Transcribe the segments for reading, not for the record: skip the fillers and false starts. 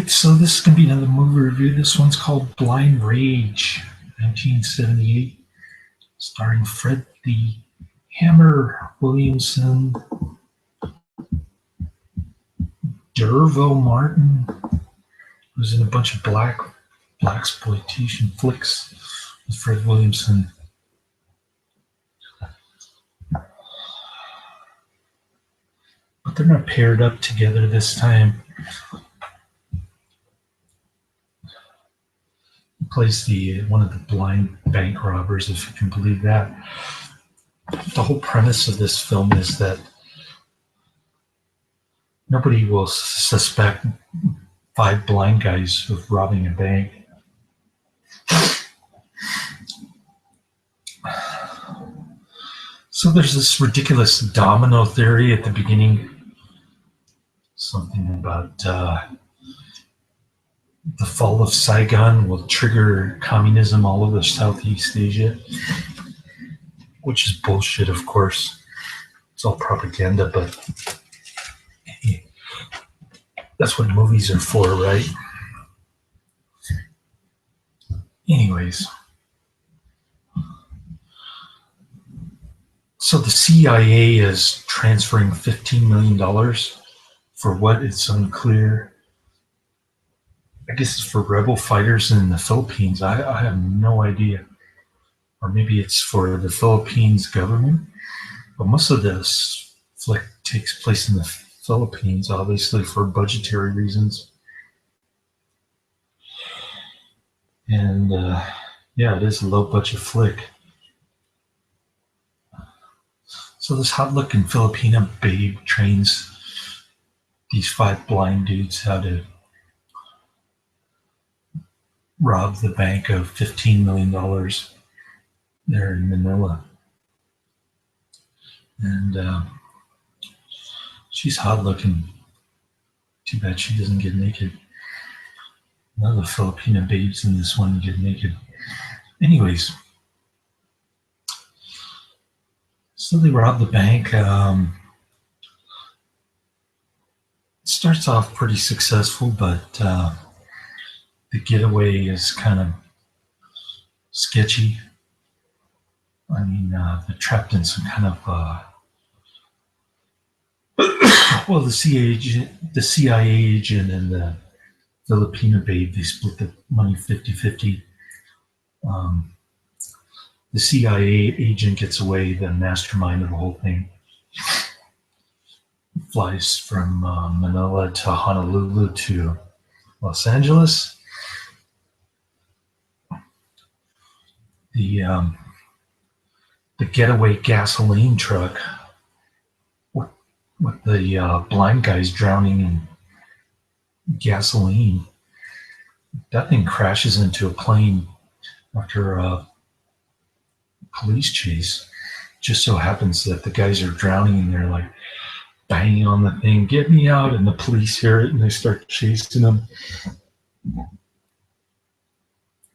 So this is gonna be another movie review. This one's called Blind Rage, 1978, starring Fred the Hammer Williamson, Dervo Martin, who's in a bunch of blaxploitation flicks with Fred Williamson. But they're not paired up together this time. He plays one of the blind bank robbers, if you can believe that. The whole premise of this film is that nobody will suspect five blind guys of robbing a bank. So there's this ridiculous domino theory at the beginning. Something about the fall of Saigon will trigger communism all over Southeast Asia, which is bullshit, of course. It's all propaganda, but that's what movies are for, right? Anyways. So the CIA is transferring $15 million for what? It's unclear. I guess it's for rebel fighters in the Philippines. I have no idea. Or maybe it's for the Philippines government. But most of this flick takes place in the Philippines, obviously for budgetary reasons. And yeah, it is a low budget flick. So this hot looking Filipina babe trains these five blind dudes how to rob the bank of $15 million there in Manila. And she's hot looking. Too bad she doesn't get naked. None of the Filipina babes in this one get naked. Anyways, so they rob the bank. It starts off pretty successful, but the getaway is kind of sketchy. I mean, they're trapped in some kind of well, the CIA agent and the Filipino babe, they split the money 50-50. The CIA agent gets away, the mastermind of the whole thing. Flies from Manila to Honolulu to Los Angeles. The getaway gasoline truck with the blind guys drowning in gasoline. That thing crashes into a plane after a police chase. Just so happens that the guys are drowning and they're like banging on the thing, "Get me out!" And the police hear it and they start chasing them.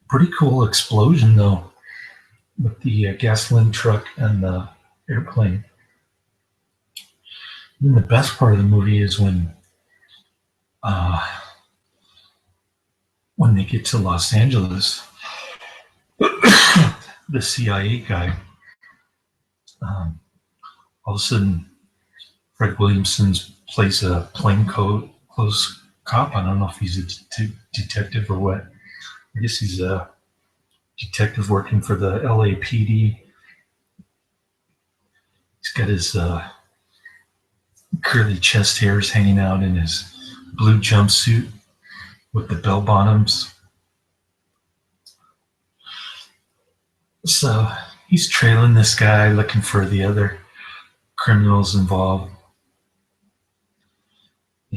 Pretty cool explosion though, with the gasoline truck and the airplane. And the best part of the movie is when they get to Los Angeles, the CIA guy, all of a sudden, Fred Williamson plays a plainclothes cop. I don't know if he's a detective or what. I guess he's a detective working for the LAPD. He's got his curly chest hairs hanging out in his blue jumpsuit with the bell bottoms. So he's trailing this guy, looking for the other criminals involved.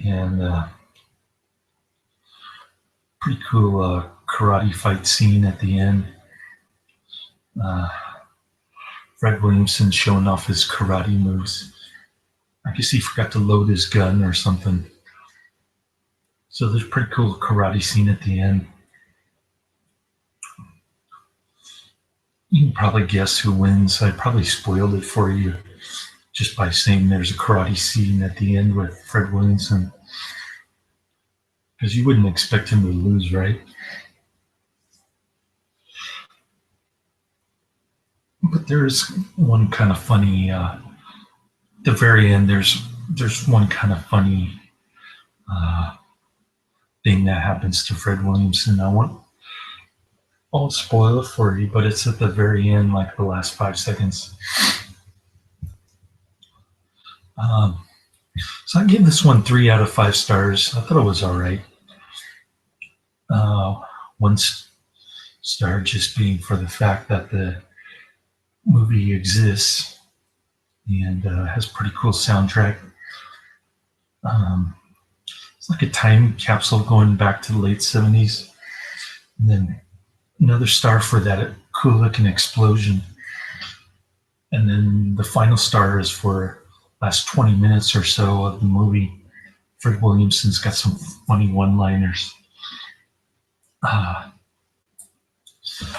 And pretty cool karate fight scene at the end. Fred Williamson showing off his karate moves. I guess he forgot to load his gun or something. So there's a pretty cool karate scene at the end. You can probably guess who wins. I probably spoiled it for you just by saying there's a karate scene at the end with Fred Williamson. because you wouldn't expect him to lose, right? But there's one kind of funny. The very end, there's one kind of funny uh, thing that happens to Fred Williamson. I'll spoil it for you, but it's at the very end, like the last 5 seconds. Um, so I gave this one 3 out of 5 stars. I thought it was all right. One star just being for the fact that the movie exists and has a pretty cool soundtrack. It's like a time capsule going back to the late 70s. And then another star for that cool looking explosion. And then the final star is for last 20 minutes or so of the movie. Fred Williamson's got some funny one-liners.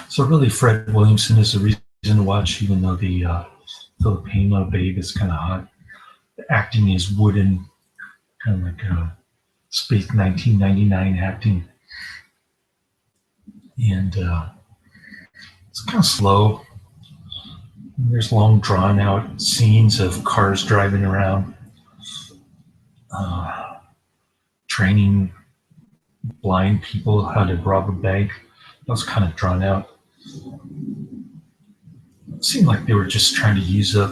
So really, Fred Williamson is a reason to watch, even though the Filipino babe is kind of hot. The acting is wooden, kind of like a space 1999 acting. And it's kind of slow. There's long, drawn-out scenes of cars driving around, training blind people how to rob a bank. That was kind of drawn out. It seemed like they were just trying to use up,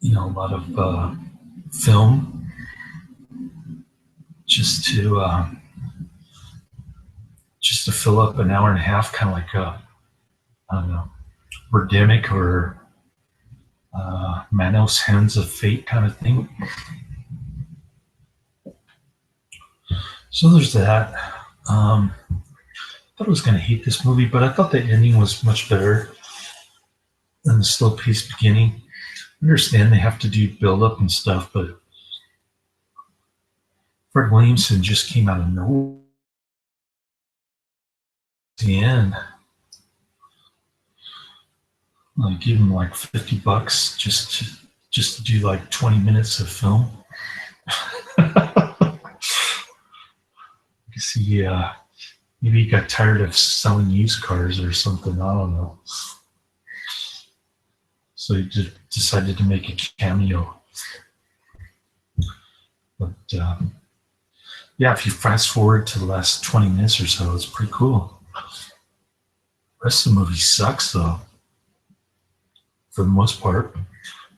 a lot of film just to fill up an hour and a half, kind of like I don't know, Birdemic or Manos Hands of Fate kind of thing. So there's that. I thought I was going to hate this movie, but I thought the ending was much better than the slow-paced beginning. I understand they have to do build-up and stuff, but Fred Williamson just came out of nowhere at the end. I gave him like $50 just to do like 20 minutes of film. You see, maybe he got tired of selling used cars or something. I don't know. So he just decided to make a cameo. But yeah, if you fast forward to the last 20 minutes or so, it's pretty cool. The rest of the movie sucks, though, for the most part.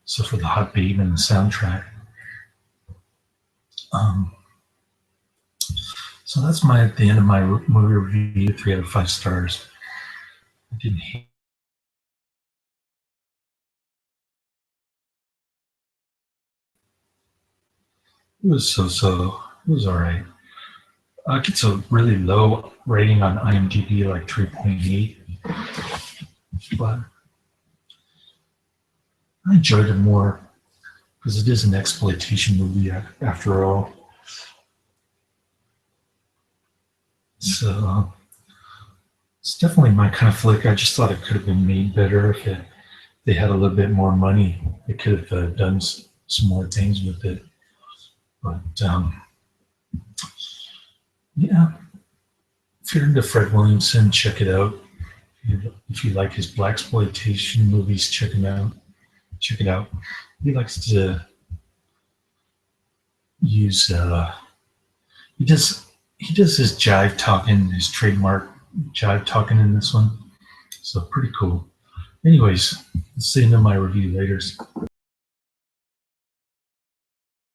So for the hot babe and the soundtrack. So that's the end of my movie review, 3 out of 5 stars. I didn't hate it. Was so. It was all right. It gets a really low rating on IMDb, like 3.8. But I enjoyed it more because it is an exploitation movie after all. So it's definitely my kind of flick. I just thought it could have been made better if they had a little bit more money. They could have done some more things with it. But yeah, if you're into Fred Williamson, check it out. If you like his blaxploitation movies, check him out. Check it out. He likes to use he does his jive talking, his trademark jive talking in this one. So pretty cool. Anyways, let's see into my review later.